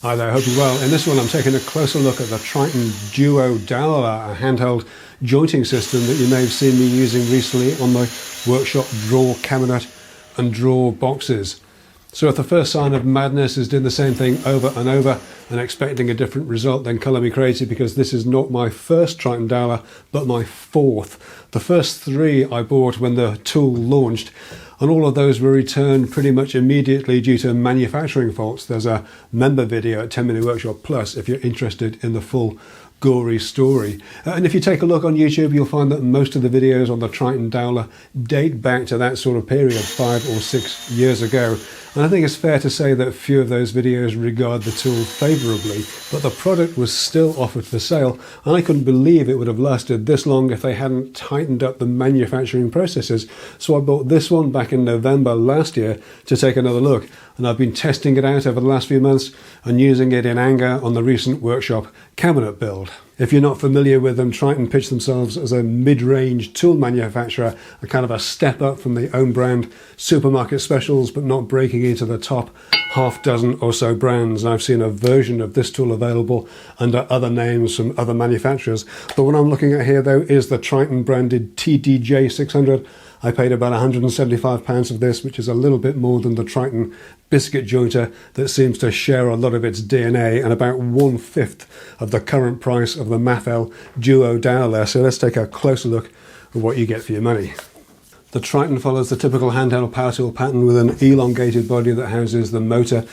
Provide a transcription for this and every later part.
Hi there, hope you're well. In this one I'm taking a closer look at the Triton Duo Doweller, a handheld jointing system that you may have seen me using recently on my workshop drawer cabinet and drawer boxes. So if the first sign of madness is doing the same thing over and over and expecting a different result, then colour me crazy, because this is not my first Triton Doweller, but my fourth. The first three I bought when the tool launched, and all of those were returned pretty much immediately due to manufacturing faults. There's a member video at 10 Minute Workshop Plus if you're interested in the full gory story. And if you take a look on YouTube, you'll find that most of the videos on the Triton Doweller date back to that sort of period, 5 or 6 years ago. And I think it's fair to say that few of those videos regard the tool favourably, but the product was still offered for sale, and I couldn't believe it would have lasted this long if they hadn't tightened up the manufacturing processes. So I bought this one back in November last year to take another look, and I've been testing it out over the last few months and using it in anger on the recent workshop cabinet build. If you're not familiar with them, Triton pitch themselves as a mid-range tool manufacturer, a kind of a step up from the own brand supermarket specials, but not breaking into the top half dozen or so brands. And I've seen a version of this tool available under other names from other manufacturers. The one I'm looking at here though is the Triton branded TDJ 600. I paid about £175 for this, which is a little bit more than the Triton biscuit jointer that seems to share a lot of its DNA, and about 1/5 of the current price of the Mattel Duo Doweller. So let's take a closer look at what you get for your money. The Triton follows the typical handheld power tool pattern with an elongated body that houses the motor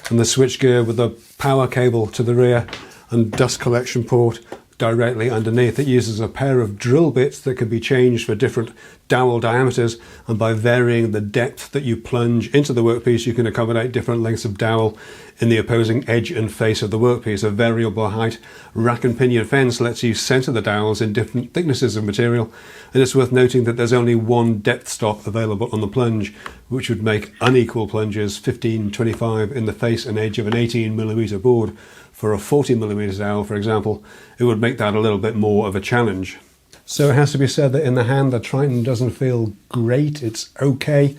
and the switchgear with a power cable to the rear and dust collection port directly underneath. It uses a pair of drill bits that can be changed for different dowel diameters, and by varying the depth that you plunge into the workpiece you can accommodate different lengths of dowel in the opposing edge and face of the workpiece. A variable height rack and pinion fence lets you center the dowels in different thicknesses of material, and it's worth noting that there's only one depth stop available on the plunge, which would make unequal plunges 15-25 in the face and edge of an 18mm board. For a 40mm dowel, for example, it would make that a little bit more of a challenge. So it has to be said that in the hand the Triton doesn't feel great. It's okay,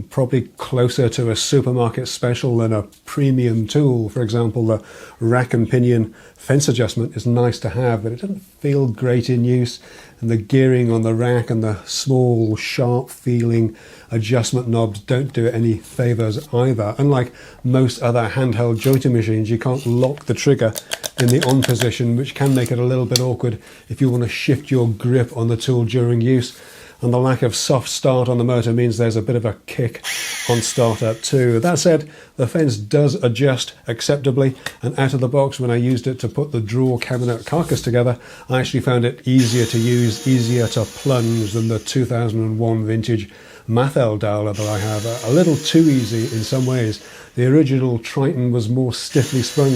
probably closer to a supermarket special than a premium tool. For example, the rack and pinion fence adjustment is nice to have, but it doesn't feel great in use, and the gearing on the rack and the small sharp feeling adjustment knobs don't do it any favours either. Unlike most other handheld jointing machines, you can't lock the trigger in the on position, which can make it a little bit awkward if you want to shift your grip on the tool during use. And the lack of soft start on the motor means there's a bit of a kick on startup too. That said, the fence does adjust acceptably, and out of the box when I used it to put the drawer cabinet carcass together, I actually found it easier to use, easier to plunge than the 2001 vintage Mattel Doweller that I have. A little too easy in some ways. The original Triton was more stiffly sprung,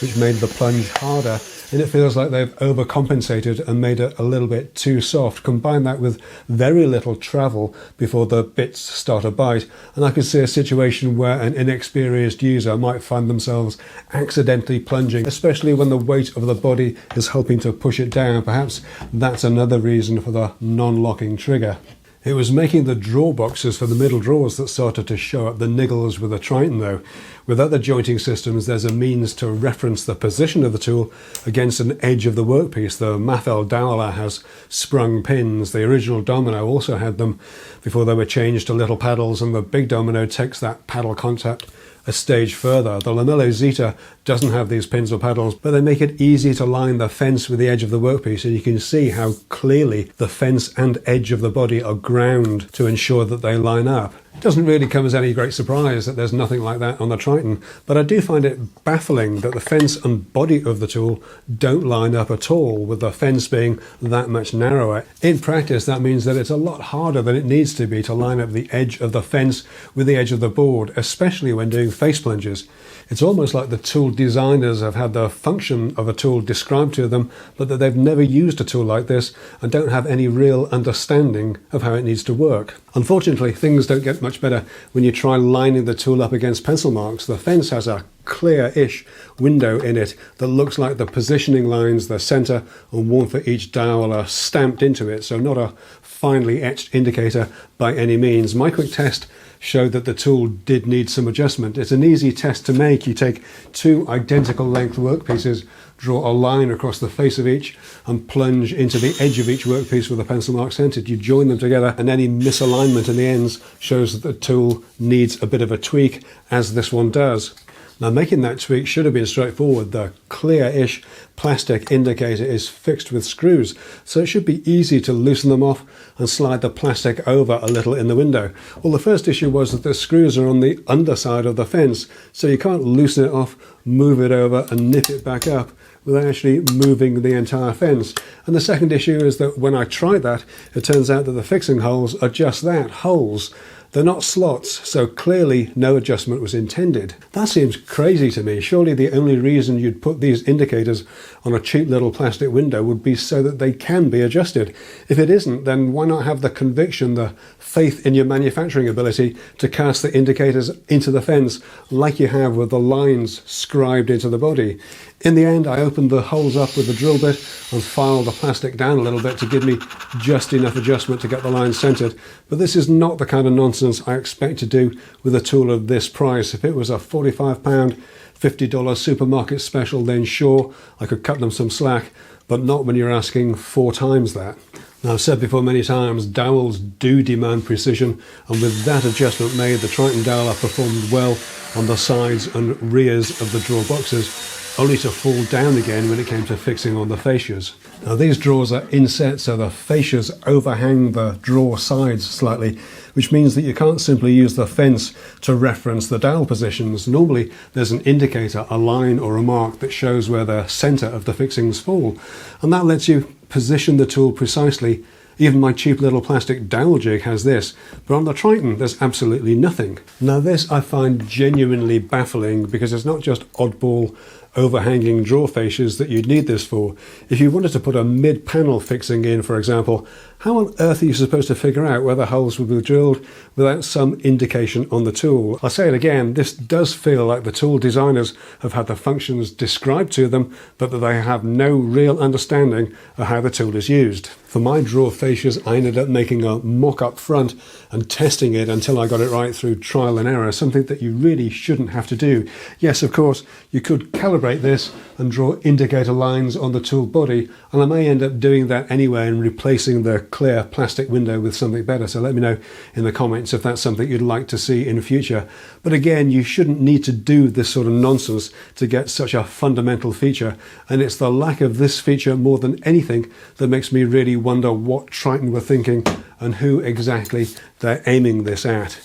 which made the plunge harder, and it feels like they've overcompensated and made it a little bit too soft. Combine that with very little travel before the bits start to bite, and I could see a situation where an inexperienced user might find themselves accidentally plunging, especially when the weight of the body is helping to push it down. Perhaps that's another reason for the non-locking trigger. It was making the drawer boxes for the middle drawers that started to show up the niggles with the Triton though. With other jointing systems, there's a means to reference the position of the tool against an edge of the workpiece. The Mattel Doweller has sprung pins. The original Domino also had them before they were changed to little paddles, and the big Domino takes that paddle concept a stage further. The Lamello Zeta doesn't have these pins or paddles, but they make it easy to line the fence with the edge of the workpiece, and you can see how clearly the fence and edge of the body are ground to ensure that they line up. It doesn't really come as any great surprise that there's nothing like that on the Triton, but I do find it baffling that the fence and body of the tool don't line up at all, with the fence being that much narrower. In practice, that means that it's a lot harder than it needs to be to line up the edge of the fence with the edge of the board, especially when doing face plunges. It's almost like the tool designers have had the function of a tool described to them, but that they've never used a tool like this and don't have any real understanding of how it needs to work. Unfortunately, things don't get much better when you try lining the tool up against pencil marks. The fence has a clear-ish window in it that looks like the positioning lines, the center, and one for each dial are stamped into it, so not a finely etched indicator by any means. My quick test showed that the tool did need some adjustment. It's an easy test to make. You take two identical length workpieces, draw a line across the face of each, and plunge into the edge of each workpiece with a pencil mark centered. You join them together, and any misalignment in the ends shows that the tool needs a bit of a tweak, as this one does. Now, making that tweak should have been straightforward. The clear-ish plastic indicator is fixed with screws, so it should be easy to loosen them off and slide the plastic over a little in the window. Well, the first issue was that the screws are on the underside of the fence, so you can't loosen it off, move it over and nip it back up without actually moving the entire fence. And the second issue is that when I tried that, it turns out that the fixing holes are just that, holes. They're not slots, so clearly no adjustment was intended. That seems crazy to me. Surely the only reason you'd put these indicators on a cheap little plastic window would be so that they can be adjusted. If it isn't, then why not have the conviction, the faith in your manufacturing ability to cast the indicators into the fence like you have with the lines scribed into the body? In the end, I opened the holes up with the drill bit and filed the plastic down a little bit to give me just enough adjustment to get the lines centered. But this is not the kind of nonsense I expect to do with a tool of this price. If it was a £45, $50 supermarket special, then sure, I could cut them some slack, but not when you're asking 4 times that. Now, I've said before many times, dowels do demand precision, and with that adjustment made, the Triton Doweller performed well on the sides and rears of the drawer boxes, only to fall down again when it came to fixing on the fascias. Now, these drawers are inset, so the fascias overhang the drawer sides slightly, which means that you can't simply use the fence to reference the dowel positions. Normally, there's an indicator, a line or a mark that shows where the center of the fixings fall, and that lets you position the tool precisely. Even my cheap little plastic dowel jig has this, but on the Triton there's absolutely nothing. Now, this I find genuinely baffling, because it's not just oddball overhanging drawer fascias that you'd need this for. If you wanted to put a mid-panel fixing in, for example, how on earth are you supposed to figure out where the holes would be drilled without some indication on the tool? I'll say it again, this does feel like the tool designers have had the functions described to them, but that they have no real understanding of how the tool is used. For my drawer fascias, I ended up making a mock-up front and testing it until I got it right through trial and error, something that you really shouldn't have to do. Yes, of course, you could calibrate this and draw indicator lines on the tool body, and I may end up doing that anyway and replacing the clear plastic window with something better. So let me know in the comments if that's something you'd like to see in future. But again, you shouldn't need to do this sort of nonsense to get such a fundamental feature, and it's the lack of this feature more than anything that makes me really wonder what Triton were thinking and who exactly they're aiming this at.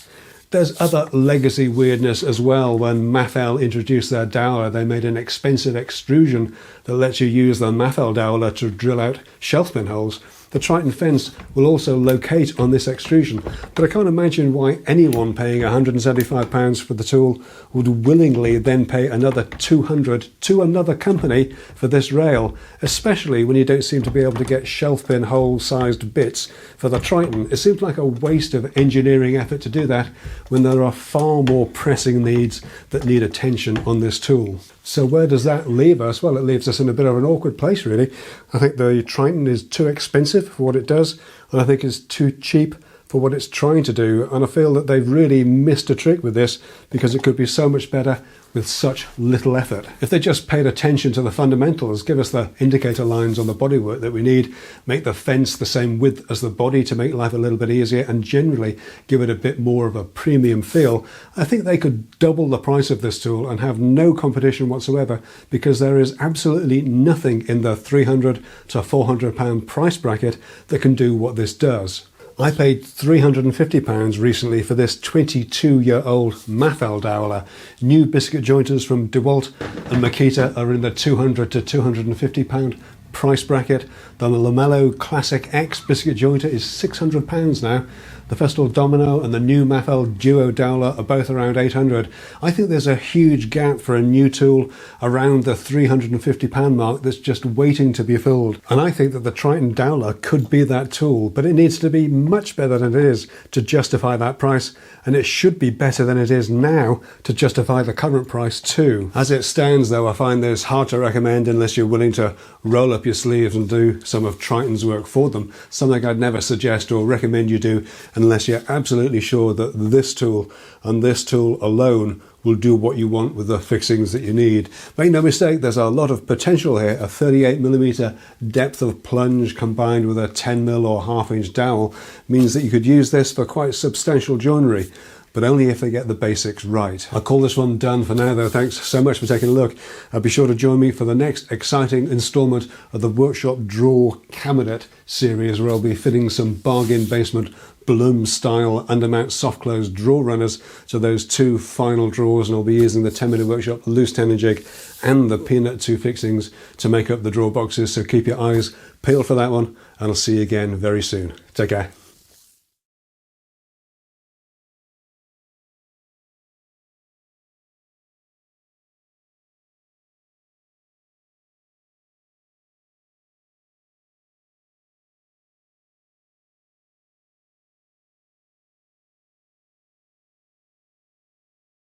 There's other legacy weirdness as well. When Maffel introduced their Doweller, they made an expensive extrusion that lets you use the Maffel Doweller to drill out shelf pin holes. The Triton fence will also locate on this extrusion, but I can't imagine why anyone paying £175 for the tool would willingly then pay another $200 to another company for this rail, especially when you don't seem to be able to get shelf pin hole sized bits for the Triton. It seems like a waste of engineering effort to do that when there are far more pressing needs that need attention on this tool. So where does that leave us? Well, it leaves us in a bit of an awkward place, really. I think the Triton is too expensive for what it does, and I think it's too cheap for what it's trying to do, and I feel that they've really missed a trick with this, because it could be so much better with such little effort. If they just paid attention to the fundamentals, give us the indicator lines on the bodywork that we need, make the fence the same width as the body to make life a little bit easier, and generally give it a bit more of a premium feel, I think they could double the price of this tool and have no competition whatsoever, because there is absolutely nothing in the £300 to £400 price bracket that can do what this does. I paid £350 recently for this 22-year-old Maffel Doweller. New biscuit jointers from DeWalt and Makita are in the £200 to £250 price bracket. The Lamello Classic X biscuit jointer is £600 now. The Festool Domino and the new Mafel Duo Doweller are both around £800. I think there's a huge gap for a new tool around the £350 mark that's just waiting to be filled. And I think that the Triton Doweller could be that tool, but it needs to be much better than it is to justify that price, and it should be better than it is now to justify the current price too. As it stands though, I find this hard to recommend unless you're willing to roll up your sleeves and do some of Triton's work for them, something I'd never suggest or recommend you do unless you're absolutely sure that this tool and this tool alone will do what you want with the fixings that you need. Make no mistake, there's a lot of potential here. A 38mm depth of plunge combined with a 10mm or half-inch dowel means that you could use this for quite substantial joinery, but only if they get the basics right. I'll call this one done for now though. Thanks so much for taking a look. Be sure to join me for the next exciting instalment of the Workshop Drawer Cabinet series, where I'll be fitting some bargain basement Bloom style undermount soft close drawer runners to those two final drawers, and I'll be using the 10mm Workshop loose tenon jig and the peanut 2 fixings to make up the drawer boxes. So keep your eyes peeled for that one, and I'll see you again very soon. Take care.